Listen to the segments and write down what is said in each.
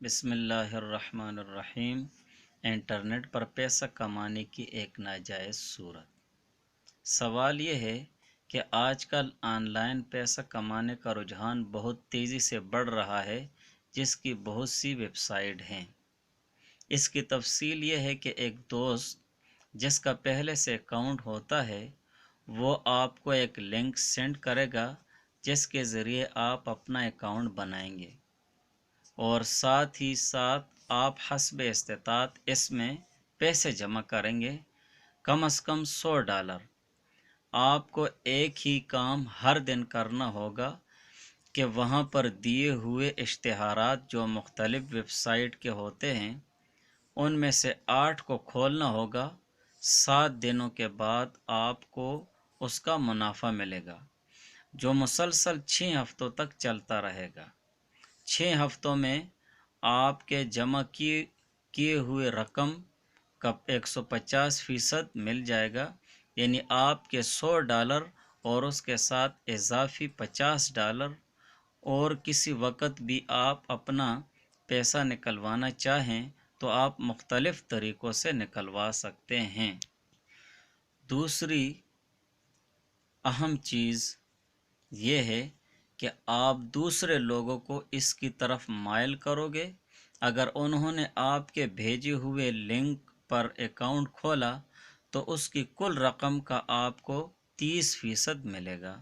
बिस्मिल्लाहिर्रहमानिर्रहीम। इंटरनेट पर पैसा कमाने की एक नाजायज़ सूरत। सवाल ये है कि आजकल ऑनलाइन पैसा कमाने का रुझान बहुत तेज़ी से बढ़ रहा है, जिसकी बहुत सी वेबसाइट हैं। इसकी तफसील ये है कि एक दोस्त जिसका पहले से अकाउंट होता है, वो आपको एक लिंक सेंड करेगा जिसके ज़रिए आप अपना अकाउंट बनाएंगे और साथ ही साथ आप हस्बे इस्तिताअत इसमें पैसे जमा करेंगे। कम से कम $100। आपको एक ही काम हर दिन करना होगा कि वहाँ पर दिए हुए इश्तिहारात जो मुख्तलिफ़ वेबसाइट के होते हैं, उनमें से 8 को खोलना होगा। 7 दिनों के बाद आपको उसका मुनाफा मिलेगा, जो मुसलसल 6 हफ्तों तक चलता रहेगा। 6 हफ्तों में आपके जमा किए हुए रकम का 150% मिल जाएगा, यानी आपके $100 और उसके साथ इजाफी $50। और किसी वक्त भी आप अपना पैसा निकलवाना चाहें तो आप मुख्तलिफ़ तरीक़ों से निकलवा सकते हैं। दूसरी अहम चीज़ ये है कि आप दूसरे लोगों को इसकी तरफ माइल करोगे। अगर उन्होंने आपके भेजे हुए लिंक पर अकाउंट खोला तो उसकी कुल रकम का आपको 30% मिलेगा।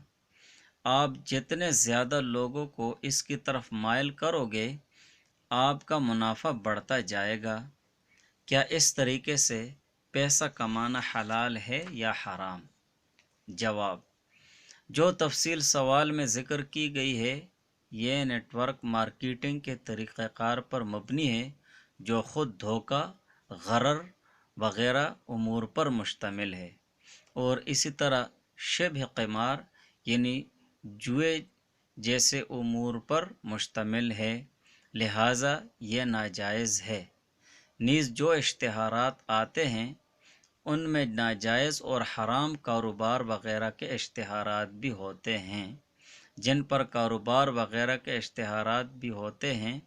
आप जितने ज़्यादा लोगों को इसकी तरफ माइल करोगे, आपका मुनाफा बढ़ता जाएगा। क्या इस तरीके से पैसा कमाना हलाल है या हराम? जवाब: जो तफसील सवाल में ज़िक्र की गई है, ये नेटवर्क मार्केटिंग के तरीक़ाकार पर मबनी है, जो ख़ुद धोखा, गरर वग़ैरह उमूर पर मुश्तमिल है, और इसी तरह शिब्ह क़िमार यानी जुए जैसे उमूर पर मुश्तमिल है। लिहाजा ये नाजायज़ है। नीज़ जो इश्तिहारात आते हैं, उनमें नाजायज़ और हराम कारोबार वग़ैरह के इश्तिहारात भी होते हैं। जिन पर कारोबार वग़ैरह के इश्तिहारात भी होते हैं,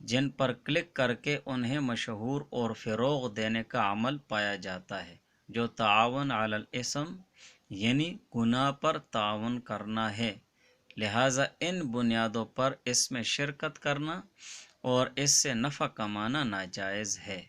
जिन पर क्लिक करके उन्हें मशहूर और फ़रोग़ देने का अमल पाया जाता है, जो ताअवुन अलल इस्म यानी गुनाह पर ताअवुन करना है। लिहाजा इन बुनियादों पर इसमें शिरकत करना और इससे नफ़ा कमाना नाजायज़ है।